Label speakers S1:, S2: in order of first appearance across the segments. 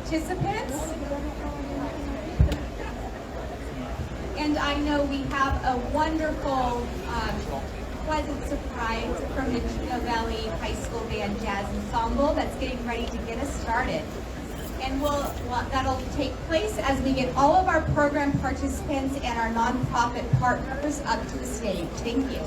S1: participants. And I know we have a wonderful, pleasant surprise from the Chino Valley High School Band Jazz Ensemble that's getting ready to get us started. And that'll take place as we get all of our program participants and our nonprofit partners up to the stage. Thank you.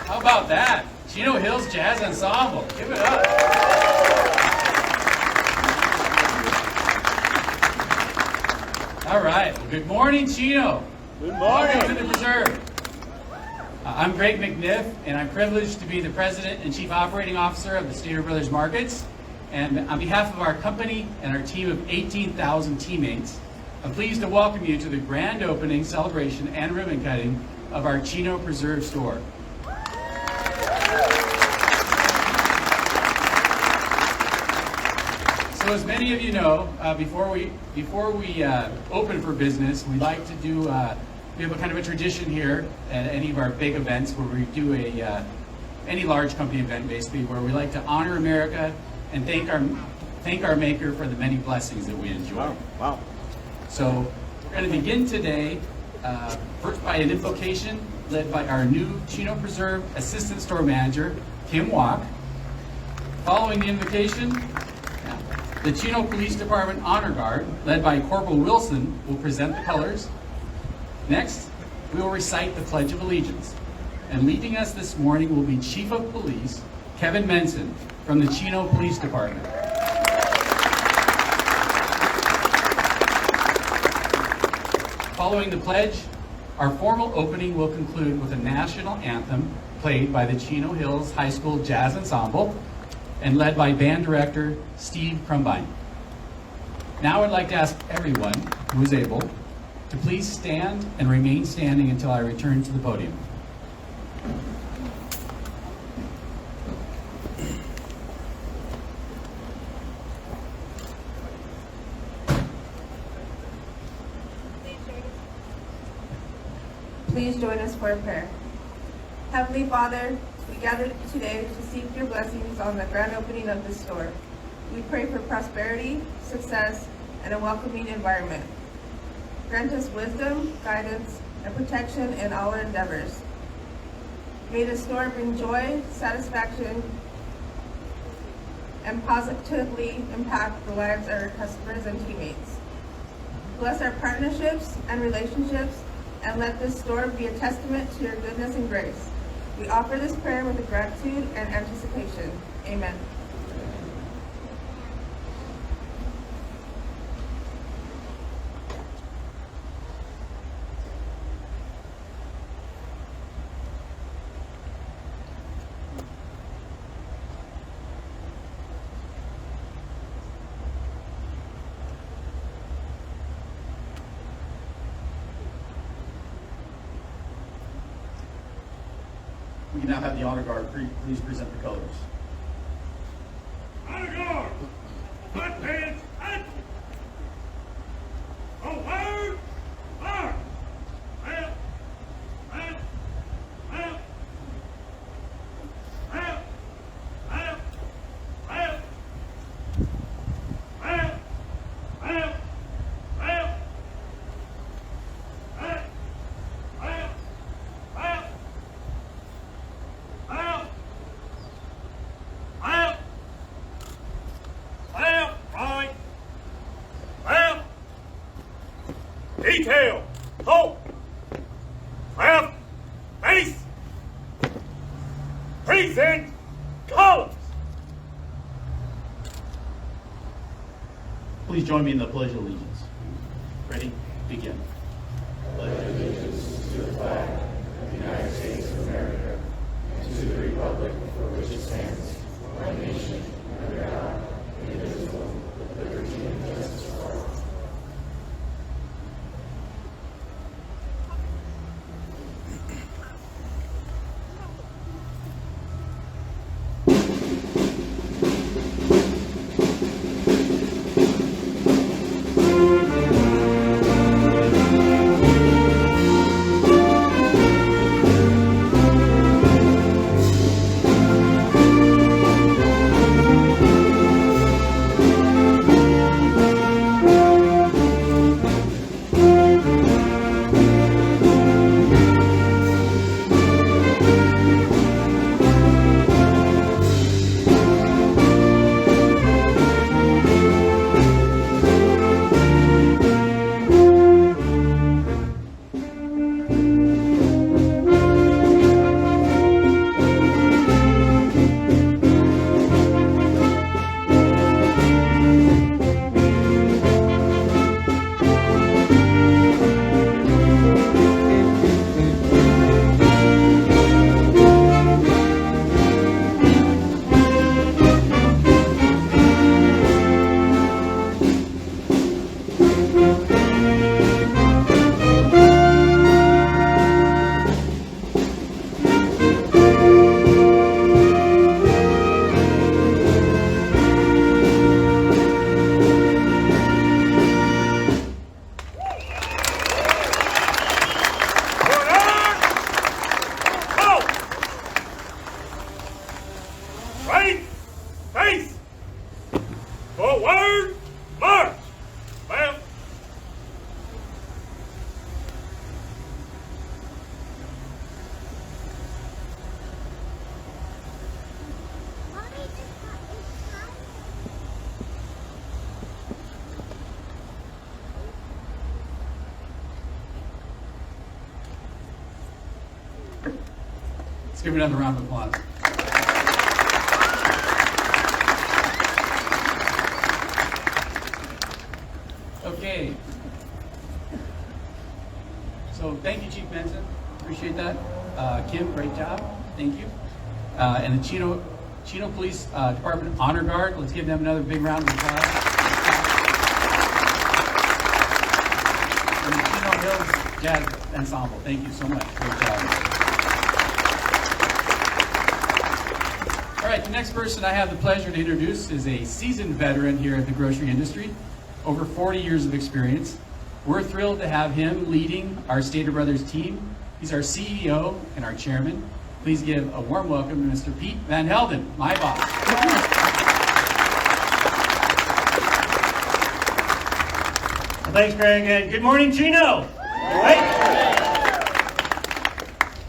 S2: How about that? Chino Hills Jazz Ensemble. Give it up. All right. Well, good morning, Chino.
S3: Good
S2: Welcome to
S3: morning.
S2: the Preserve. I'm Greg McNiff, and I'm privileged to be the President and Chief Operating Officer of the Stater Brothers Markets. And on behalf of our company and our team of 18,000 teammates, I'm pleased to welcome you to the grand opening, celebration, and ribbon cutting of our Chino Preserve store. So as many of you know, before we open for business, we like to do, we have a kind of a tradition here at any of our big events where we do any large company event basically, where we like to honor America and thank our Maker for the many blessings that we enjoy.
S3: Wow.
S2: So we're going to begin today first by an invocation led by our new Chino Preserve Assistant Store Manager, Kim Walk. Following the invocation, the Chino Police Department Honor Guard, led by Corporal Wilson, will present the colors. Next, we will recite the Pledge of Allegiance. And leading us this morning will be Chief of Police, Kevin Menson, from the Chino Police Department. Following the pledge, our formal opening will conclude with a national anthem played by the Chino Hills High School Jazz Ensemble and led by band director Steve Crumbine. Now I'd like to ask everyone who is able to please stand and remain standing until I return to the podium.
S4: Please join us for a prayer. Heavenly Father, we gather today to seek your blessings on the grand opening of this store. We pray for prosperity, success, and a welcoming environment. Grant us wisdom, guidance, and protection in all our endeavors. May the store bring joy, satisfaction, and positively impact the lives of our customers and teammates. Bless our partnerships and relationships, and let this store be a testament to your goodness and grace. We offer this prayer with gratitude and anticipation. Amen.
S2: We can now have the honor guard please present the colors.
S5: Honor guard, front page.
S3: detail, hope, craft, face, present, colors.
S2: Please join me in the Pledge of Allegiance. Ready? Begin.
S3: Right, face, forward, march, left.
S2: Let's give it another round of applause. Okay. So thank you, Chief Benson. Appreciate that. Kim, great job. Thank you. And the Chino Police Department Honor Guard. Let's give them another big round of applause. And the Chino Hills Jazz Ensemble. Thank you so much. Great job. All right, the next person I have the pleasure to introduce is a seasoned veteran here at the grocery industry, over 40 years of experience. We're thrilled to have him leading our Stater Brothers team. He's our CEO and our chairman. Please give a warm welcome to Mr. Pete Van Helden, my boss.
S5: Well, thanks, Greg, and good morning, Chino. Right?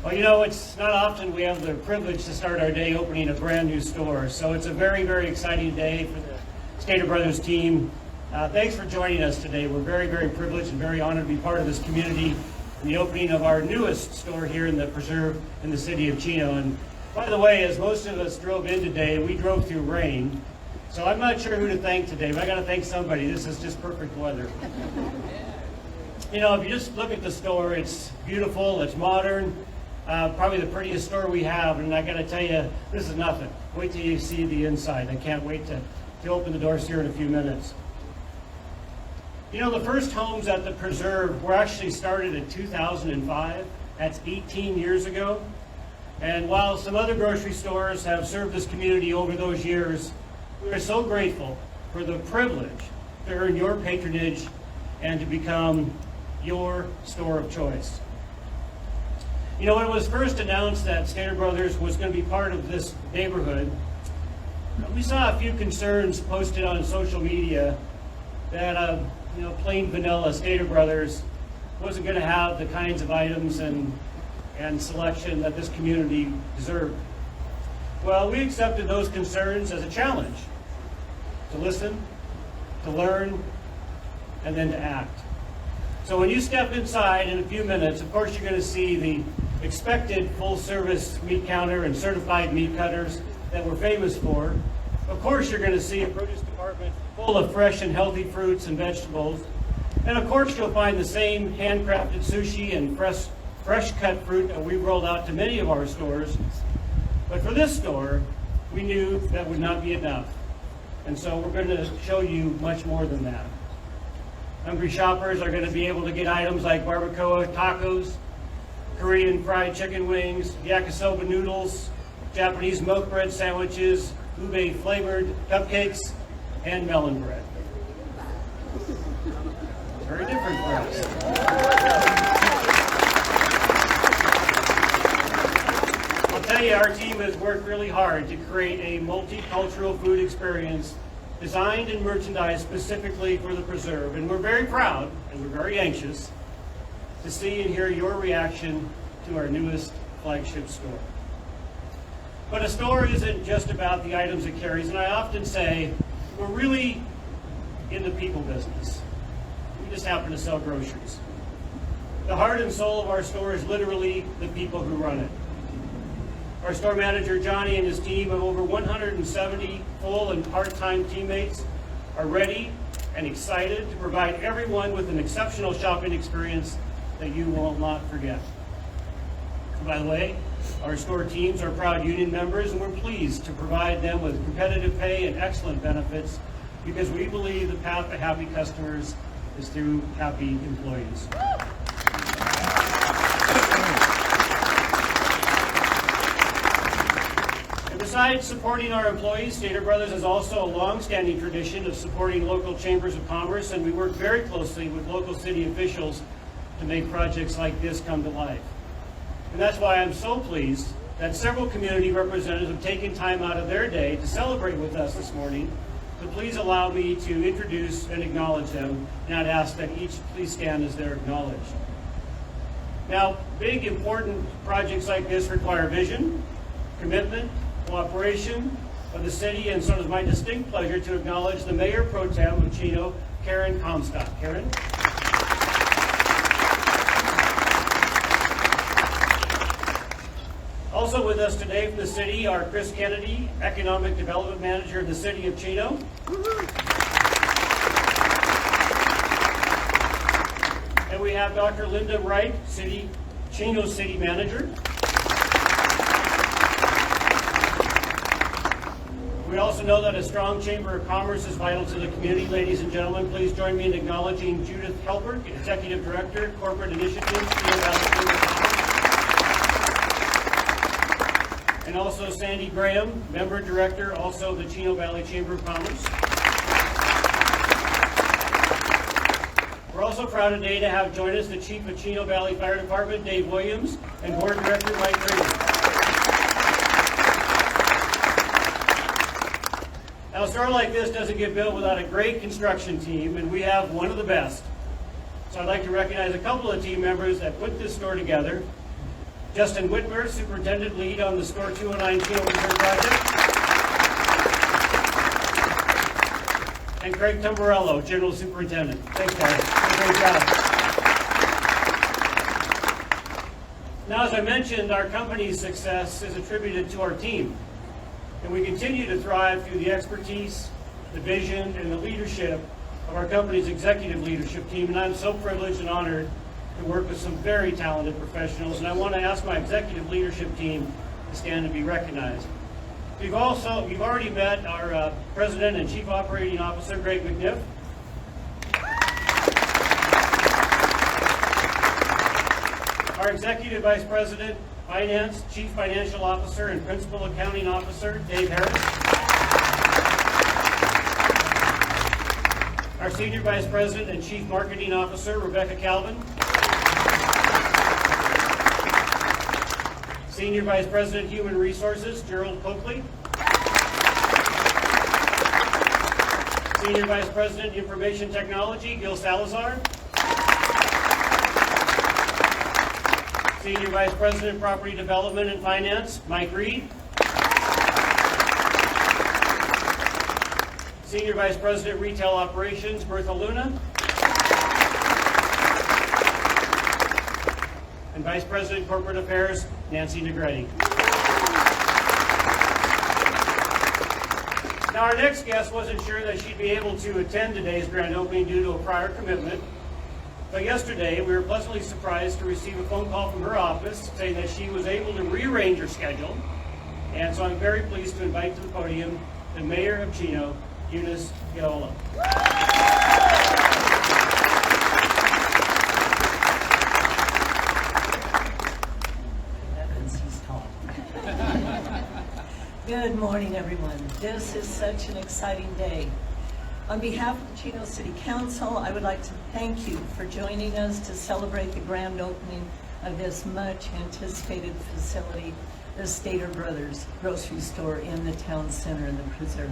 S5: Well, you know, it's not often we have the privilege to start our day opening a brand new store, so it's a very, very exciting day for the Stater Brothers team. Thanks for joining us today. We're very, very privileged and very honored to be part of this community in the opening of our newest store here in the Preserve in the city of Chino. And by the way, as most of us drove in today, we drove through rain. So I'm not sure who to thank today, but I got to thank somebody. This is just perfect weather. You know, if you just look at the store, it's beautiful, it's modern, probably the prettiest store we have. And I got to tell you, this is nothing. Wait till you see the inside. I can't wait to open the doors here in a few minutes. You know, the first homes at the Preserve were actually started in 2005. That's 18 years ago. And while some other grocery stores have served this community over those years, we are so grateful for the privilege to earn your patronage and to become your store of choice. You know, when it was first announced that Stater Brothers was going to be part of this neighborhood, we saw a few concerns posted on social media that you know, plain vanilla Stater Brothers wasn't going to have the kinds of items and selection that this community deserved. Well, we accepted those concerns as a challenge to listen, to learn, and then to act. So when you step inside in a few minutes, of course you're going to see the expected full-service meat counter and certified meat cutters that we're famous for. Of course you're going to see a produce department full of fresh and healthy fruits and vegetables. And of course you'll find the same handcrafted sushi and fresh cut fruit that we've rolled out to many of our stores. But for this store, we knew that would not be enough. And so we're going to show you much more than that. Hungry shoppers are going to be able to get items like barbacoa tacos, Korean fried chicken wings, yakisoba noodles, Japanese milk bread sandwiches, ube flavored cupcakes, and melon bread. Very different for us. I'll tell you, our team has worked really hard to create a multicultural food experience designed and merchandised specifically for the preserve. And we're very proud and we're very anxious to see and hear your reaction to our newest flagship store. But a store isn't just about the items it carries, and I often say we're really in the people business. We just happen to sell groceries. The heart and soul of our store is literally the people who run it. Our store manager, Johnny, and his team of over 170 full and part-time teammates are ready and excited to provide everyone with an exceptional shopping experience that you will not forget. By the way, our store teams are proud union members, and we're pleased to provide them with competitive pay and excellent benefits because we believe the path to happy customers is through happy employees. And besides supporting our employees, Stater Brothers has also a long-standing tradition of supporting local chambers of commerce, and we work very closely with local city officials to make projects like this come to life. And that's why I'm so pleased that several community representatives have taken time out of their day to celebrate with us this morning. So please allow me to introduce and acknowledge them, and I'd ask that each please stand as they're acknowledged. Now, big, important projects like this require vision, commitment, cooperation of the city, and so it is my distinct pleasure to acknowledge the Mayor Pro Tem of Chino, Karen Comstock. Karen? Also with us today from the city are Chris Kennedy, Economic Development Manager of the City of Chino. And we have Dr. Linda Wright, Chino City Manager. We also know that a strong Chamber of Commerce is vital to the community. Ladies and gentlemen, please join me in acknowledging Judith Helbert, Executive Director, Corporate Initiatives, Chino Valley Chamber of Commerce. And also Sandy Graham, Member Director, also of the Chino Valley Chamber of Commerce. We're also proud today to have join us the Chief of Chino Valley Fire Department, Dave Williams, and Board Director, Mike Green. Now, a store like this doesn't get built without a great construction team, and we have one of the best. So I'd like to recognize a couple of team members that put this store together. Justin Whitmer, Superintendent Lead on the Store 209 Chino Reserve Project. And Craig Tamburello, General Superintendent. Thanks, guys. Great job. Now, as I mentioned, our company's success is attributed to our team. And we continue to thrive through the expertise, the vision, and the leadership of our company's executive leadership team. And I'm so privileged and honored to work with some very talented professionals, and I want to ask my executive leadership team to stand and be recognized. You've already met our President and Chief Operating Officer, Greg McNiff. Our Executive Vice President, Finance, Chief Financial Officer, and Principal Accounting Officer, Dave Harris. Our Senior Vice President and Chief Marketing Officer, Rebecca Calvin. Senior Vice President, Human Resources, Gerald Coakley. Senior Vice President, Information Technology, Gil Salazar. Senior Vice President, Property Development and Finance, Mike Reed. Senior Vice President, Retail Operations, Bertha Luna. and Vice President Corporate Affairs, Nancy Negretti. Now, our next guest wasn't sure that she'd be able to attend today's grand opening due to a prior commitment. But yesterday, we were pleasantly surprised to receive a phone call from her office saying that she was able to rearrange her schedule. And so I'm very pleased to invite to the podium the Mayor of Chino, Eunice Gaola.
S6: Good morning, everyone. This is such an exciting day. On behalf of the Chino City Council, I would like to thank you for joining us to celebrate the grand opening of this much anticipated facility, the Stater Brothers grocery store in the town center in the Preserve.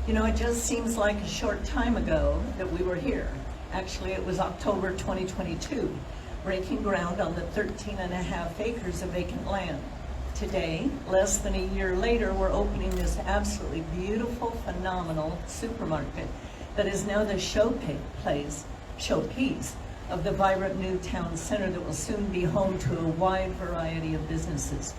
S6: You know, it just seems like a short time ago that we were here. Actually, it was October 2022, breaking ground on the 13.5 acres of vacant land. Today, less than a year later, we're opening this absolutely beautiful, phenomenal supermarket that is now the showpiece of the vibrant new town center that will soon be home to a wide variety of businesses.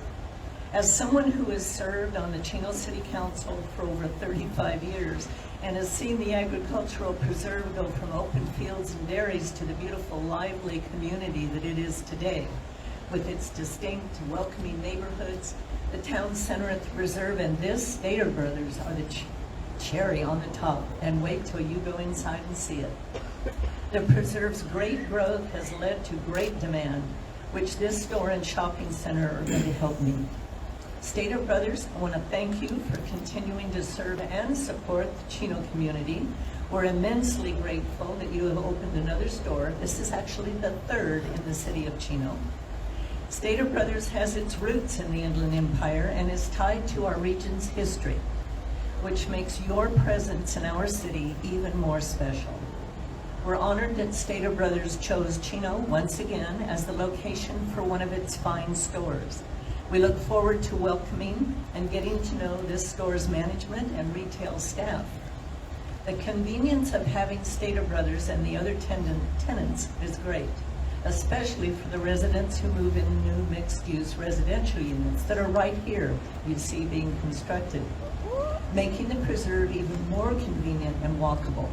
S6: As someone who has served on the Chino City Council for over 35 years and has seen the agricultural preserve go from open fields and dairies to the beautiful, lively community that it is today, with its distinct, welcoming neighborhoods, the town center at the preserve, and this Stater Brothers are the cherry on the top. And wait till you go inside and see it. The preserve's great growth has led to great demand, which this store and shopping center are going to help meet. Stater Brothers, I want to thank you for continuing to serve and support the Chino community. We're immensely grateful that you have opened another store. This is actually the third in the city of Chino. Stater Brothers has its roots in the Inland Empire and is tied to our region's history, which makes your presence in our city even more special. We're honored that Stater Brothers chose Chino once again as the location for one of its fine stores. We look forward to welcoming and getting to know this store's management and retail staff. The convenience of having Stater Brothers and the other tenants is great, especially for the residents who move in new mixed-use residential units that are right here, you see, being constructed, making the preserve even more convenient and walkable.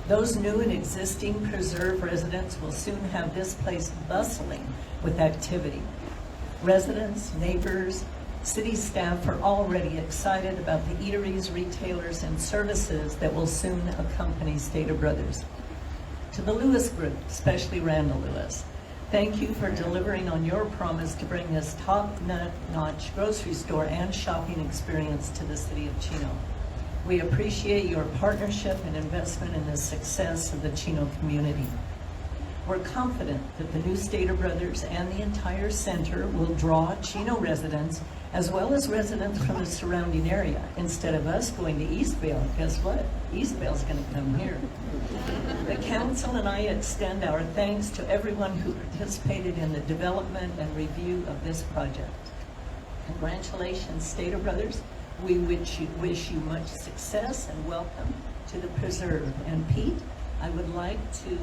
S6: Those new and existing preserve residents will soon have this place bustling with activity. Residents, neighbors, city staff are already excited about the eateries, retailers, and services that will soon accompany Stater Brothers. To the Lewis Group, especially Randall Lewis, thank you for delivering on your promise to bring this top-notch grocery store and shopping experience to the city of Chino. We appreciate your partnership and investment in the success of the Chino community. We're confident that the new Stater Brothers and the entire center will draw Chino residents as well as residents from the surrounding area. Instead of us going to Eastvale, guess what? Eastvale's going to come here. The council and I extend our thanks to everyone who participated in the development and review of this project. Congratulations, Stater Brothers. We wish you much success and welcome to the preserve. And Pete, I would like to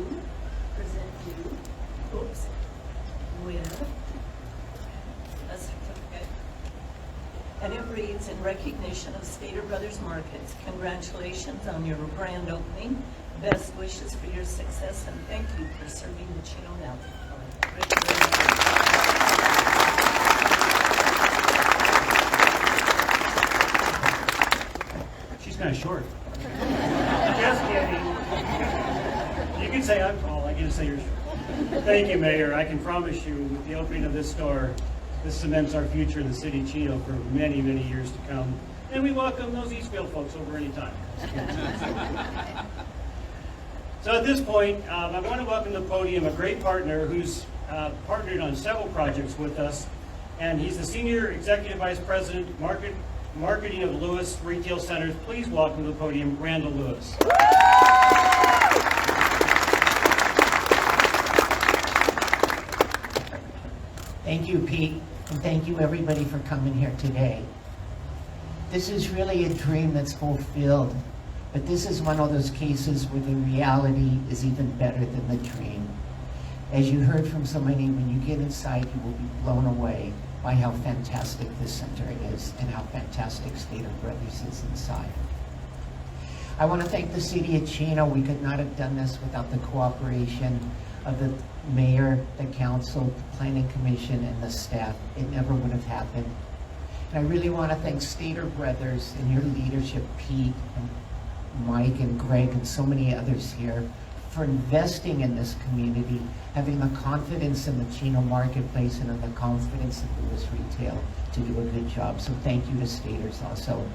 S6: present you with a certificate. And it reads, in recognition of Stater Brothers Markets, congratulations on your grand opening. Best wishes for your success, and thank you for serving the Chino Valley.
S5: She's kind of short. Just kidding. You can say I'm tall, I can say you're short. Thank you, Mayor. I can promise you, with the opening of this store, this cements our future in the city of Chino for many, many years to come. And we welcome those Eastvale folks over anytime. So at this point, I want to welcome to the podium a great partner who's partnered on several projects with us. And he's the Senior Executive Vice President, Marketing of Lewis Retail Centers. Please welcome to the podium, Randall Lewis.
S7: Thank you, Pete, and thank you everybody for coming here today. This is really a dream that's fulfilled, but this is one of those cases where the reality is even better than the dream. As you heard from so many, when you get inside, you will be blown away by how fantastic this center is and how fantastic Stater Brothers is inside. I want to thank the City of Chino. We could not have done this without the cooperation of the mayor, the council, the planning commission, and the staff. It never would have happened. And I really want to thank Stater Brothers and your leadership, Pete and Mike and Greg and so many others here, for investing in this community, having the confidence in the Chino marketplace and in the confidence in Lewis Retail to do a good job. So thank you to Staters also.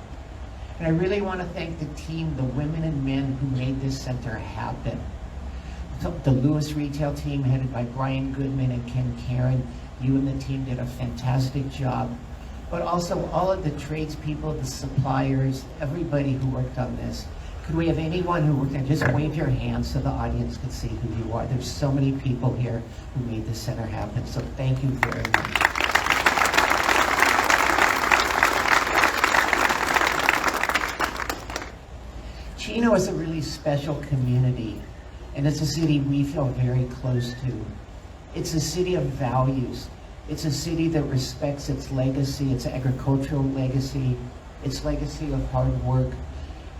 S7: And I really want to thank the team, the women and men who made this center happen. The Lewis Retail team headed by Brian Goodman and Ken Karen. You and the team did a fantastic job. But also all of the tradespeople, the suppliers, everybody who worked on this. Could we have anyone who worked on, just wave your hands so the audience can see who you are. There's so many people here who made this center happen, so thank you very much. Chino is a really special community, and it's a city we feel very close to. It's a city of values. It's a city that respects its legacy, its agricultural legacy, its legacy of hard work,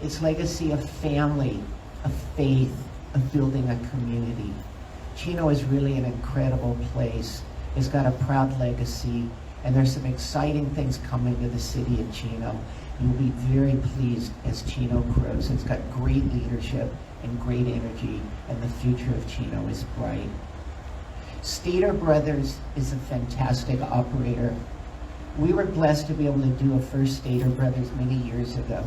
S7: its legacy of family, of faith, of building a community. Chino is really an incredible place. It's got a proud legacy, and there's some exciting things coming to the city of Chino. You'll be very pleased as Chino grows. It's got great leadership and great energy, and the future of Chino is bright. Stater Brothers is a fantastic operator. We were blessed to be able to do a first Stater Brothers many years ago.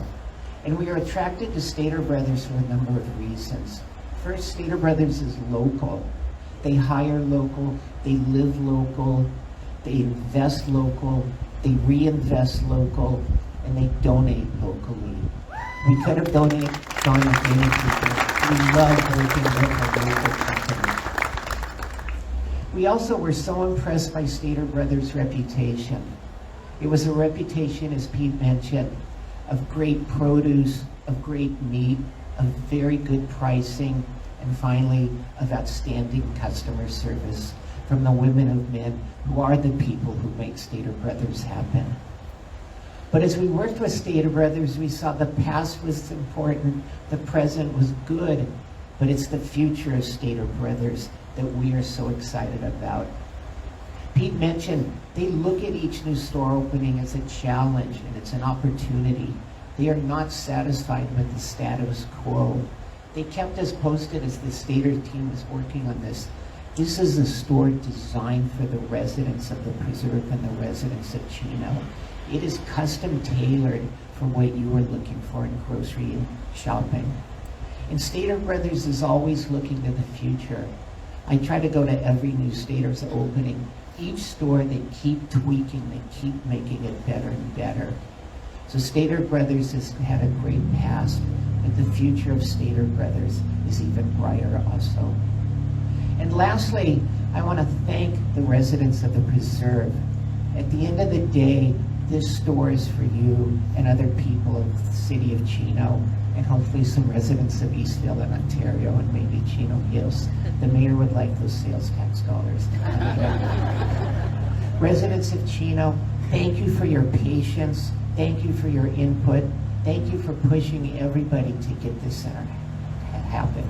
S7: And we are attracted to Stater Brothers for a number of reasons. First, Stater Brothers is local. They hire local, they live local, they invest local, they reinvest local, and they donate locally. We could have gone with many people. We love working with our local companies. We also were so impressed by Stater Brothers' reputation. It was a reputation, as Pete mentioned, of great produce, of great meat, of very good pricing, and finally, of outstanding customer service from the women and men who are the people who make Stater Brothers happen. But as we worked with Stater Brothers, we saw the past was important, the present was good, but it's the future of Stater Brothers that we are so excited about. Pete mentioned they look at each new store opening as a challenge and it's an opportunity. They are not satisfied with the status quo. They kept us posted as the Stater team was working on this. This is a store designed for the residents of the Preserve and the residents of Chino. It is custom tailored for what you are looking for in grocery shopping. And Stater Brothers is always looking to the future. I try to go to every new Stater's opening. Each store, they keep tweaking, they keep making it better and better. So Stater Brothers has had a great past, but the future of Stater Brothers is even brighter also. And lastly, I want to thank the residents of the Preserve. At the end of the day, this store is for you and other people of the city of Chino, and hopefully some residents of Eastville and Ontario and maybe Chino Hills. The mayor would like those sales tax dollars. Residents of Chino, thank you for your patience. Thank you for your input. Thank you for pushing everybody to get this center happen.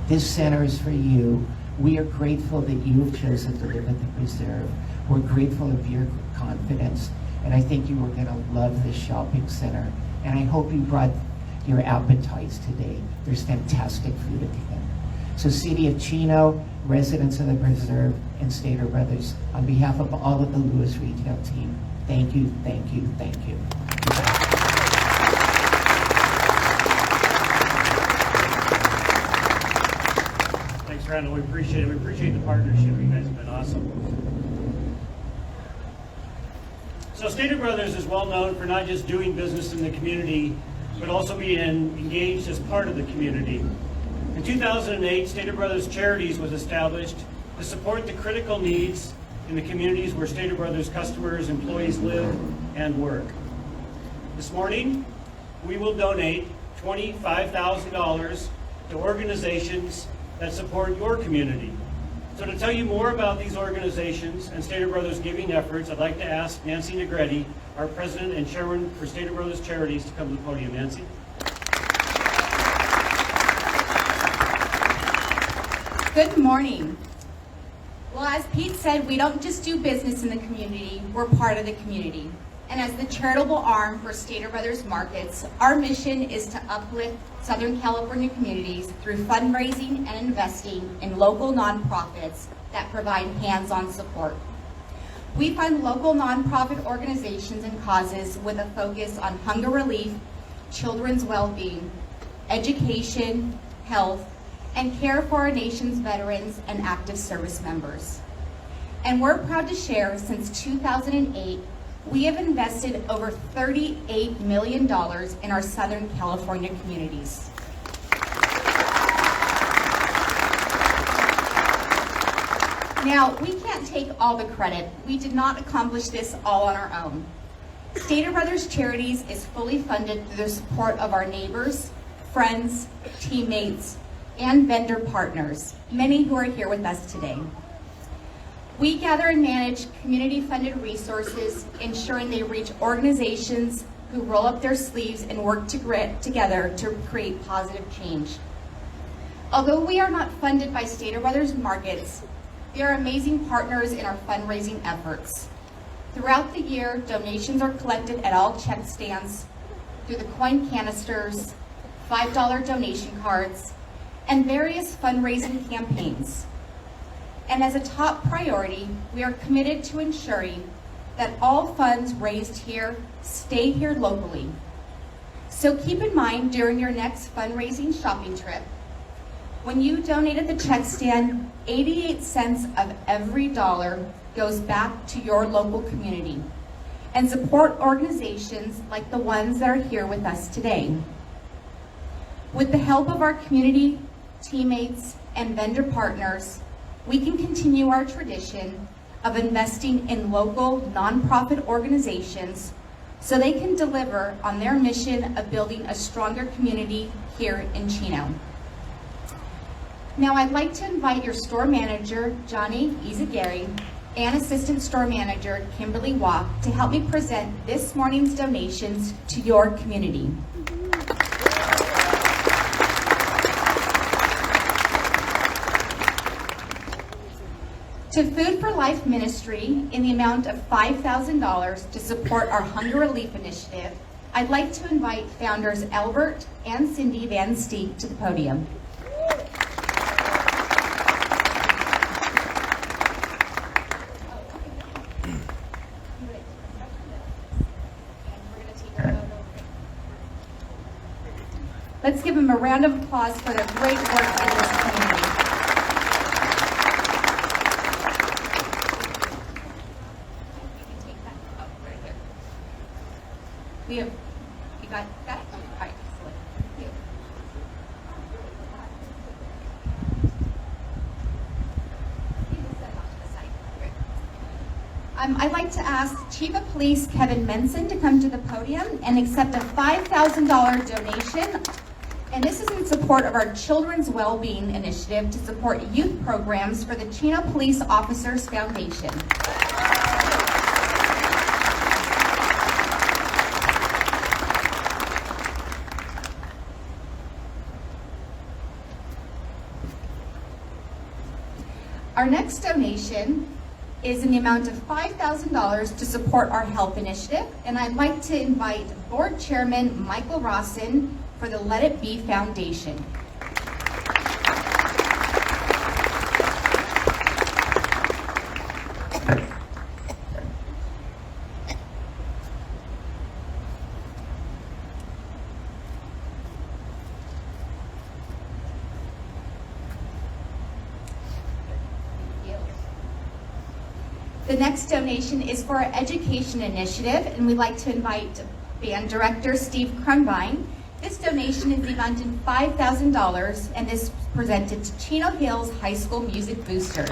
S7: This center is for you. We are grateful that you have chosen to live at the Preserve. We're grateful of your confidence, and I think you are going to love this shopping center. And I hope you brought your appetites today. There's fantastic food at the end. So City of Chino, residents of the Preserve, and Stater Brothers, on behalf of all of the Lewis Retail team, thank you, thank you, thank you.
S5: Thanks, Randall. We appreciate it. We appreciate the partnership. You guys have been awesome. So Stater Brothers is well known for not just doing business in the community, but also being engaged as part of the community. In 2008, Stater Brothers Charities was established to support the critical needs in the communities where Stater Brothers customers, employees live and work. This morning, we will donate $25,000 to organizations that support your community. So to tell you more about these organizations and Stater Brothers giving efforts, I'd like to ask Nancy Negretti, our president and chairman for Stater Brothers Charities, to come to the podium. Nancy.
S1: Good morning. Well, as Pete said, we don't just do business in the community, we're part of the community. And as the charitable arm for Stater Brothers Markets, our mission is to uplift Southern California communities through fundraising and investing in local nonprofits that provide hands-on support. We fund local nonprofit organizations and causes with a focus on hunger relief, children's well-being, education, health, and care for our nation's veterans and active service members. And we're proud to share, since 2008, we have invested over $38 million in our Southern California communities. Now, we can't take all the credit. We did not accomplish this all on our own. Stater Brothers Charities is fully funded through the support of our neighbors, friends, teammates, and vendor partners, many who are here with us today. We gather and manage community-funded resources, ensuring they reach organizations who roll up their sleeves and work together to create positive change. Although we are not funded by Stater Brothers Markets, they are amazing partners in our fundraising efforts. Throughout the year, donations are collected at all check stands through the coin canisters, $5 donation cards, and various fundraising campaigns. And as a top priority, we are committed to ensuring that all funds raised here stay here locally. So keep in mind during your next fundraising shopping trip, when you donate at the check stand, 88 cents of every dollar goes back to your local community and support organizations like the ones that are here with us today. With the help of our community, teammates, and vendor partners, we can continue our tradition of investing in local nonprofit organizations so they can deliver on their mission of building a stronger community here in Chino. Now I'd like to invite your store manager, Johnny Izagari, and assistant store manager, Kimberly Walk, to help me present this morning's donations to your community. To Food for Life Ministry in the amount of $5,000 to support our Hunger Relief Initiative, I'd like to invite founders Albert and Cindy Van Steek to the podium. Let's give them a round of applause for their great work in this community. We have, you got that? All right, excellent. Thank you. I'd like to ask Chief of Police Kevin Menson to come to the podium and accept a $5,000 donation. And this is in support of our Children's Wellbeing Initiative to support youth programs for the Chino Police Officers Foundation. Our next donation is in the amount of $5,000 to support our health initiative, and I'd like to invite Board Chairman Michael Rawson for the Let It Be Foundation. The next donation is for our education initiative, and we'd like to invite band director Steve Krunbein. This donation is the amount of $5,000, and this is presented to Chino Hills High School Music Boosters.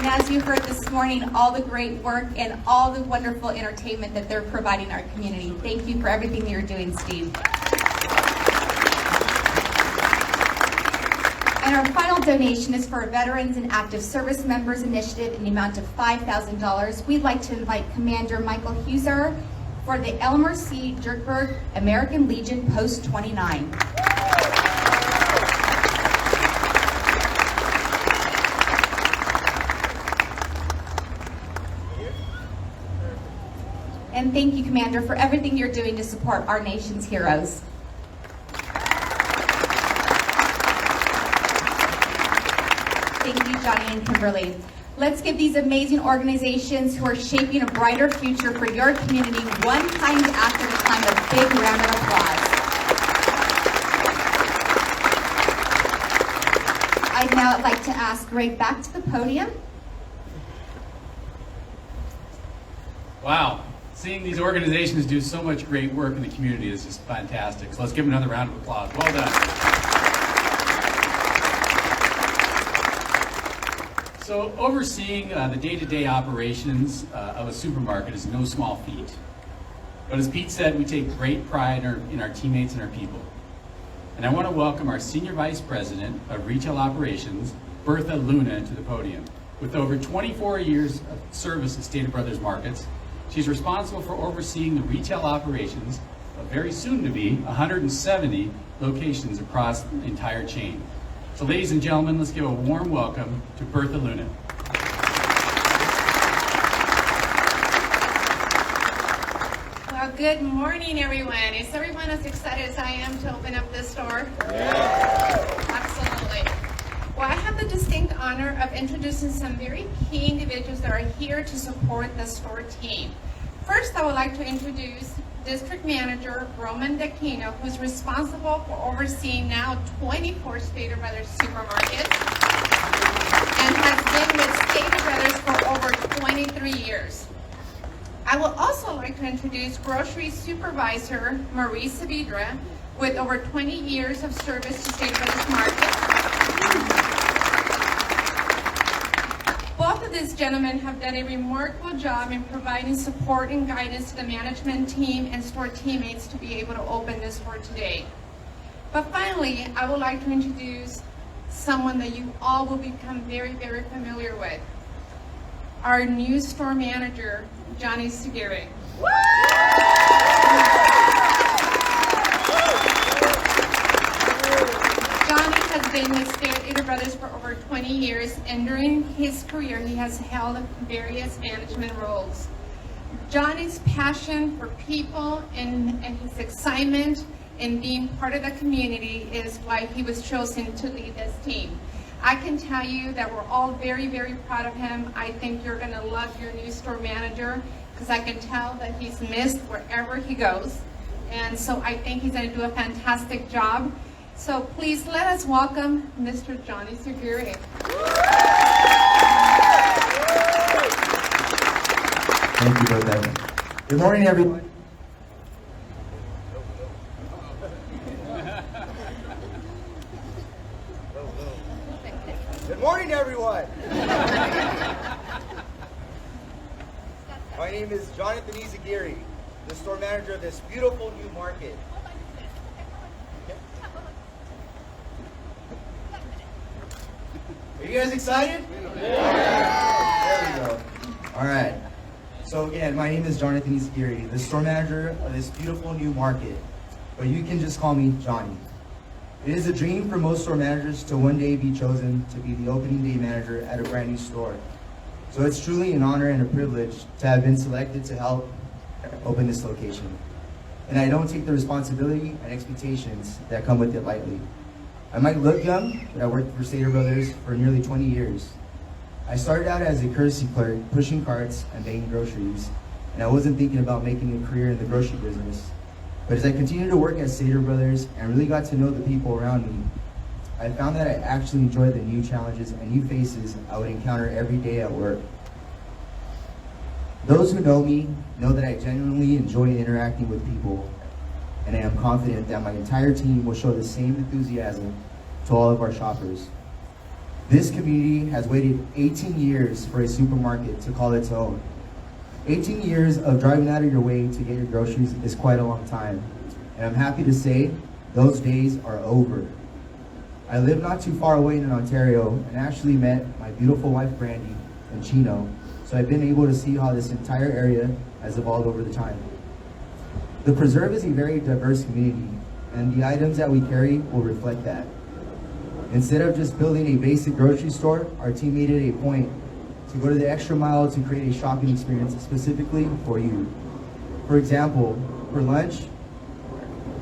S1: And as you heard this morning, all the great work and all the wonderful entertainment that they're providing our community. Thank you for everything you're doing, Steve. And our final donation is for a Veterans and Active Service Members Initiative in the amount of $5,000. We'd like to invite Commander Michael Huser for the Elmer C. Jerkberg American Legion Post 29. And thank you, Commander, for everything you're doing to support our nation's heroes. Thank you, Johnny and Kimberly. Let's give these amazing organizations who are shaping a brighter future for your community one kind after the time a big round of applause. I'd now like to ask Ray back to the podium.
S2: Wow. Seeing these organizations do so much great work in the community is just fantastic. So let's give them another round of applause. Well done. So overseeing the day-to-day operations of a supermarket is no small feat. But as Pete said, we take great pride in our teammates and our people. And I want to welcome our Senior Vice President of Retail Operations, Bertha Luna, to the podium. With over 24 years of service at Stater Brothers Markets, she's responsible for overseeing the retail operations of very soon to be 170 locations across the entire chain. So ladies and gentlemen, let's give a warm welcome to Bertha Luna.
S8: Well, good morning, everyone. Is everyone as excited as I am to open up this store? Yeah. Absolutely. Well, I have the distinct honor of introducing some very key individuals that are here to support the store team. First, I would like to introduce District Manager Roman Chino, who's responsible for overseeing now 24 Stater Brothers supermarkets and has been with Stater Brothers for over 23 years. I would also like to introduce Grocery Supervisor Marie Saavedra with over 20 years of service to Stater Brothers Market. Both of these gentlemen have done a remarkable job in providing support and guidance to the management team and store teammates to be able to open this store today. But finally, I would like to introduce someone that you all will become very, very familiar with. Our new store manager, Johnny Segura. Johnny has been with Stater Brothers for over 20 years, and during his career, he has held various management roles. Johnny's passion for people and his excitement in being part of the community is why he was chosen to lead this team. I can tell you that we're all very, very proud of him. I think you're gonna love your new store manager because I can tell that he's missed wherever he goes. And so I think he's gonna do a fantastic job. So please let us welcome Mr. Johnny Segura.
S9: Thank you, Bertha. Good morning, everyone. Good morning, everyone. My name is Jonathan Izagiri, the store manager of this beautiful new market. Are you guys excited? Yeah. There we go. All right. So again, my name is Jonathan Izagiri, the store manager of this beautiful new market, but you can just call me Johnny. It is a dream for most store managers to one day be chosen to be the opening day manager at a brand new store. So it's truly an honor and a privilege to have been selected to help open this location. And I don't take the responsibility and expectations that come with it lightly. I might look young, but I worked for Stater Brothers for nearly 20 years. I started out as a courtesy clerk, pushing carts and bagging groceries, and I wasn't thinking about making a career in the grocery business. But as I continued to work at Stater Brothers and really got to know the people around me, I found that I actually enjoyed the new challenges and new faces I would encounter every day at work. Those who know me know that I genuinely enjoy interacting with people, and I am confident that my entire team will show the same enthusiasm to all of our shoppers. This community has waited 18 years for a supermarket to call its own. 18 years of driving out of your way to get your groceries is quite a long time. And I'm happy to say those days are over. I live not too far away in Ontario and actually met my beautiful wife Brandy and Chino, so I've been able to see how this entire area has evolved over the time. The Preserve is a very diverse community, and the items that we carry will reflect that. Instead of just building a basic grocery store, our team made it a point to go to the extra mile to create a shopping experience specifically for you. For example, for lunch,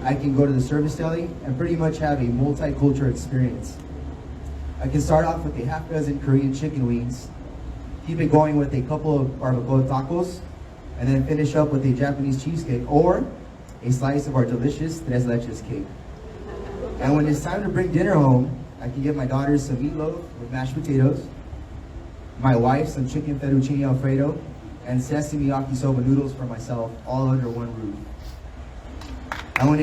S9: I can go to the service deli and pretty much have a multicultural experience. I can start off with a half dozen Korean chicken wings, keep it going with a couple of barbacoa tacos, and then finish up with a Japanese cheesecake or a slice of our delicious tres leches cake. And when it's time to bring dinner home, I can get my daughters some meatloaf with mashed potatoes, my wife some chicken fettuccine alfredo, and sesame yakisoba noodles for myself, all under one roof. And when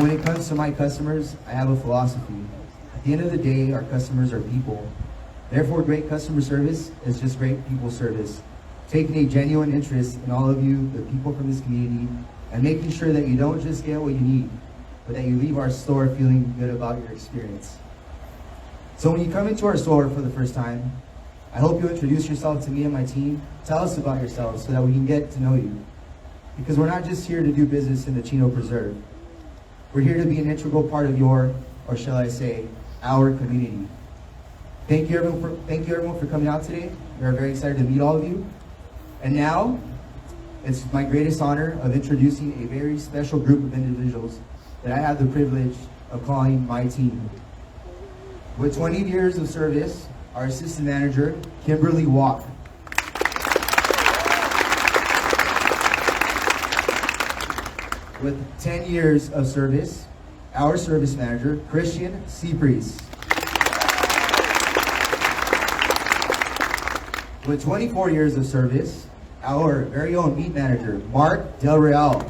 S9: it comes to my customers, I have a philosophy. At the end of the day, our customers are people. Therefore, great customer service is just great people service. Taking a genuine interest in all of you, the people from this community, and making sure that you don't just get what you need, but that you leave our store feeling good about your experience. So when you come into our store for the first time, I hope you'll introduce yourself to me and my team. Tell us about yourselves so that we can get to know you. Because we're not just here to do business in the Chino Preserve. We're here to be an integral part of your, or shall I say, our community. Thank you everyone for coming out today. We are very excited to meet all of you. And now, it's my greatest honor of introducing a very special group of individuals that I have the privilege of calling my team. With 20 years of service, our assistant manager, Kimberly Walk. With 10 years of service, our service manager, Christian Seapriest. With 24 years of service, our very own meat manager, Mark Del Real.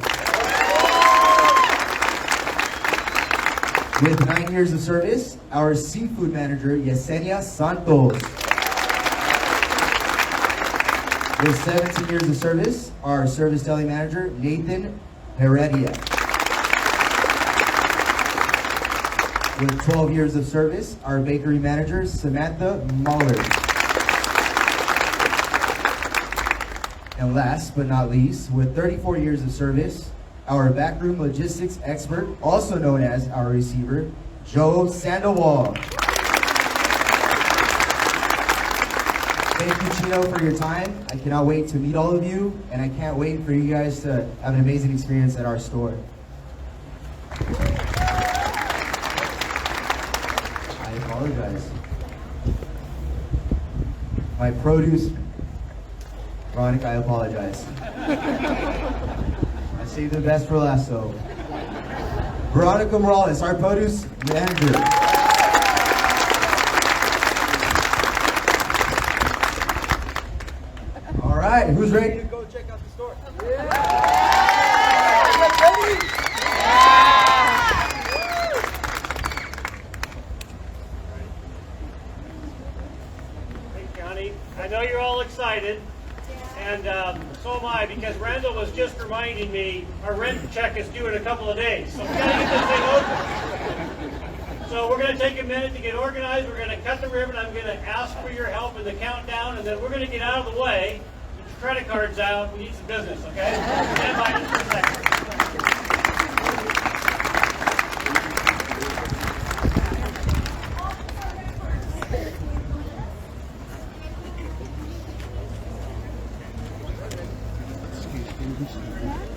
S9: With 9 years of service, our seafood manager, Yesenia Santos. With 17 years of service, our service deli manager, Nathan Heredia. With 12 years of service, our bakery manager, Samantha Muller. And last but not least, with 34 years of service, our backroom logistics expert, also known as our receiver, Joe Sandoval. Thank you, Chino, for your time. I cannot wait to meet all of you, and I can't wait for you guys to have an amazing experience at our store. I apologize. My produce, Veronica, I apologize. I saved the best for last, though. Veronica Morales, our produce manager. All right, who's ready to go check out the store?
S5: Hey, Johnny, I know you're all excited. And so am I, because Randall was just reminding me our rent check is due in a couple of days. So we got to get this thing open. So we're going to take a minute to get organized. We're going to cut the ribbon. I'm going to ask for your help in the countdown, and then we're going to get out of the way. Get your credit cards out. We need some business, okay? Stand by just for a second.
S10: Excuse me.